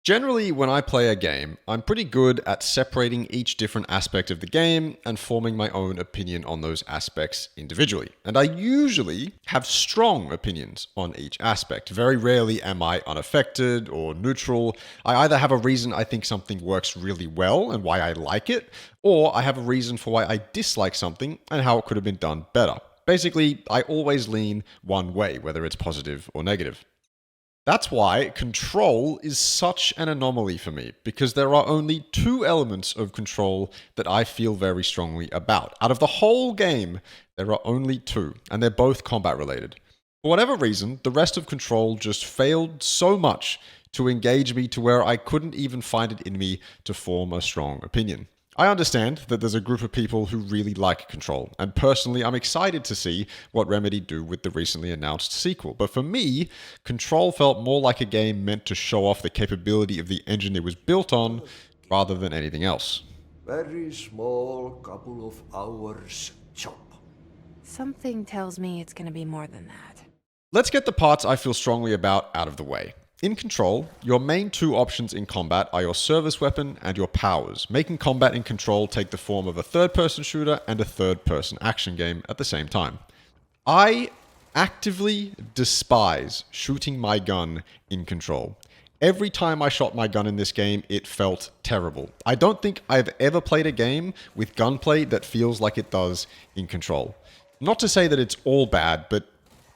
Generally, when I play a game, I'm pretty good at separating each different aspect of the game and forming my own opinion on those aspects individually. And I usually have strong opinions on each aspect. Very rarely am I unaffected or neutral. I either have a reason I think something works really well and why I like it, or I have a reason for why I dislike something and how it could have been done better. Basically, I always lean one way, whether it's positive or negative. That's why Control is such an anomaly for me, because there are only two elements of Control that I feel very strongly about. Out of the whole game, there are only two, and they're both combat related. For whatever reason, the rest of Control just failed so much to engage me to where I couldn't even find it in me to form a strong opinion. I understand that there's a group of people who really like Control, and personally, I'm excited to see what Remedy do with the recently announced sequel. But for me, Control felt more like a game meant to show off the capability of the engine it was built on, rather than anything else. Very small couple of hours chop. Something tells me it's gonna be more than that. Let's get the parts I feel strongly about out of the way. In Control, your main two options in combat are your service weapon and your powers, making combat in Control take the form of a third-person shooter and a third-person action game at the same time. I actively despise shooting my gun in Control. Every time I shot my gun in this game, it felt terrible. I don't think I've ever played a game with gunplay that feels like it does in Control. Not to say that it's all bad, but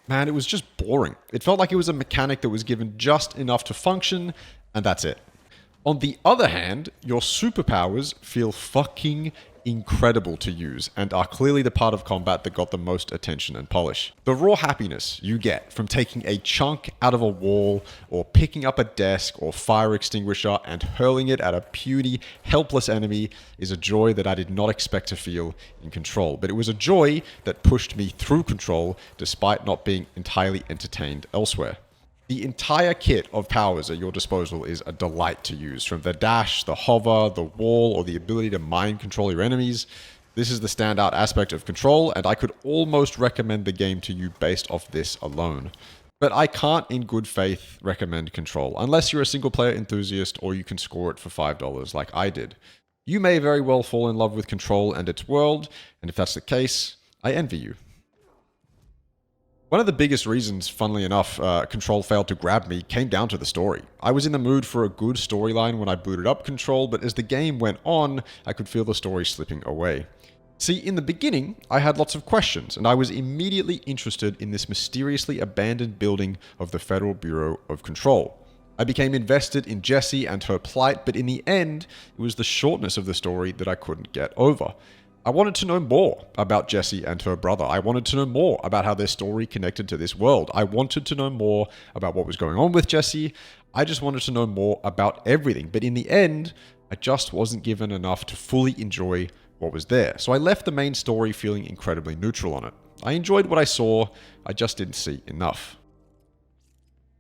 man, it was just boring. It felt like it was a mechanic that was given just enough to function, and that's it. On the other hand, your superpowers feel fucking incredible to use and are clearly the part of combat that got the most attention and polish. The raw happiness you get from taking a chunk out of a wall or picking up a desk or fire extinguisher and hurling it at a puny, helpless enemy is a joy that I did not expect to feel in Control, but it was a joy that pushed me through Control despite not being entirely entertained elsewhere. The entire kit of powers at your disposal is a delight to use, from the dash, the hover, the wall, or the ability to mind control your enemies. This is the standout aspect of Control, and I could almost recommend the game to you based off this alone. But I can't in good faith recommend Control, unless you're a single player enthusiast or you can score it for $5 like I did. You may very well fall in love with Control and its world, and if that's the case, I envy you. One of the biggest reasons, funnily enough, Control failed to grab me came down to the story. I was in the mood for a good storyline when I booted up Control, but as the game went on, I could feel the story slipping away. See, in the beginning, I had lots of questions, and I was immediately interested in this mysteriously abandoned building of the Federal Bureau of Control. I became invested in Jessie and her plight, but in the end, it was the shortness of the story that I couldn't get over. I wanted to know more about Jessie and her brother. I wanted to know more about how their story connected to this world. I wanted to know more about what was going on with Jessie. I just wanted to know more about everything. But in the end, I just wasn't given enough to fully enjoy what was there. So I left the main story feeling incredibly neutral on it. I enjoyed what I saw, I just didn't see enough.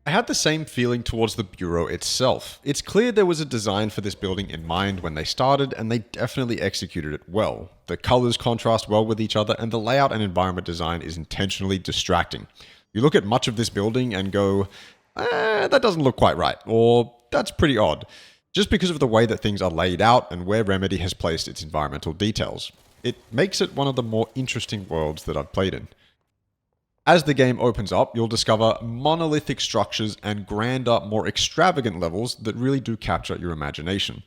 I had the same feeling towards the Bureau itself. It's clear there was a design for this building in mind when they started, and they definitely executed it well. The colors contrast well with each other, and the layout and environment design is intentionally distracting. You look at much of this building and go, that doesn't look quite right, or that's pretty odd, just because of the way that things are laid out and where Remedy has placed its environmental details. It makes it one of the more interesting worlds that I've played in. As the game opens up, you'll discover monolithic structures and grander, more extravagant levels that really do capture your imagination.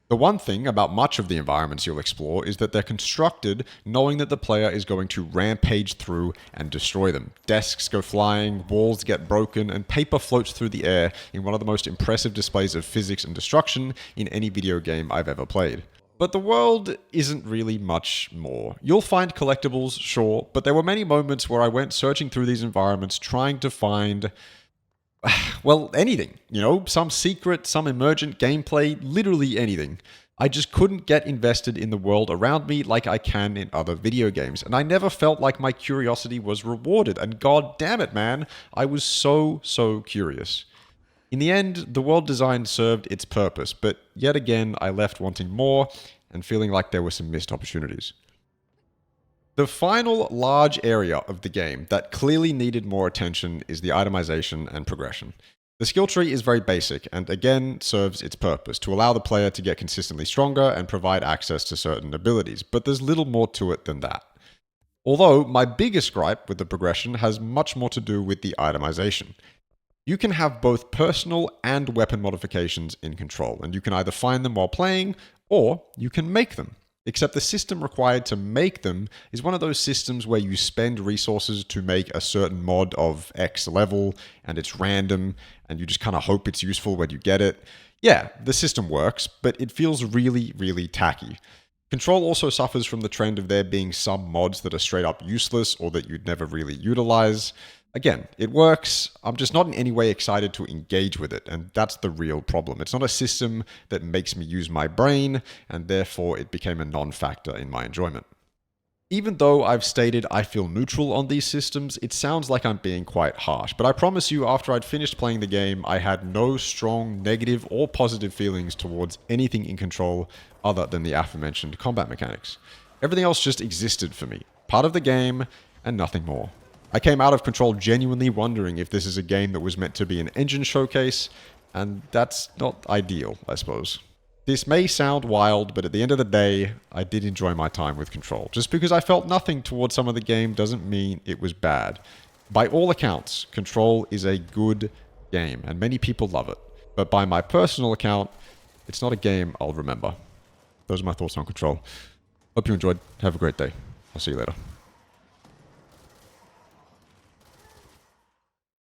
The one thing about much of the environments you'll explore is that they're constructed knowing that the player is going to rampage through and destroy them. Desks go flying, walls get broken, and paper floats through the air in one of the most impressive displays of physics and destruction in any video game I've ever played. But the world isn't really much more. You'll find collectibles, sure, but there were many moments where I went searching through these environments trying to find, well, anything. You know, some secret, some emergent gameplay, literally anything. I just couldn't get invested in the world around me like I can in other video games, and I never felt like my curiosity was rewarded, and god damn it, man, I was so curious. In the end, the world design served its purpose, but yet again, I left wanting more and feeling like there were some missed opportunities. The final large area of the game that clearly needed more attention is the itemization and progression. The skill tree is very basic and again serves its purpose to allow the player to get consistently stronger and provide access to certain abilities, but there's little more to it than that. Although my biggest gripe with the progression has much more to do with the itemization. You can have both personal and weapon modifications in Control, and you can either find them while playing or you can make them. Except the system required to make them is one of those systems where you spend resources to make a certain mod of X level, and it's random, and you just kind of hope it's useful when you get it. Yeah, the system works, but it feels really, really tacky. Control also suffers from the trend of there being some mods that are straight up useless or that you'd never really utilize. Again, it works, I'm just not in any way excited to engage with it, and that's the real problem. It's not a system that makes me use my brain, and therefore it became a non-factor in my enjoyment. Even though I've stated I feel neutral on these systems, it sounds like I'm being quite harsh, but I promise you after I'd finished playing the game, I had no strong negative or positive feelings towards anything in Control other than the aforementioned combat mechanics. Everything else just existed for me, part of the game, and nothing more. I came out of Control genuinely wondering if this is a game that was meant to be an engine showcase, and that's not ideal, I suppose. This may sound wild, but at the end of the day, I did enjoy my time with Control. Just because I felt nothing towards some of the game doesn't mean it was bad. By all accounts, Control is a good game, and many people love it. But by my personal account, it's not a game I'll remember. Those are my thoughts on Control. Hope you enjoyed. Have a great day. I'll see you later.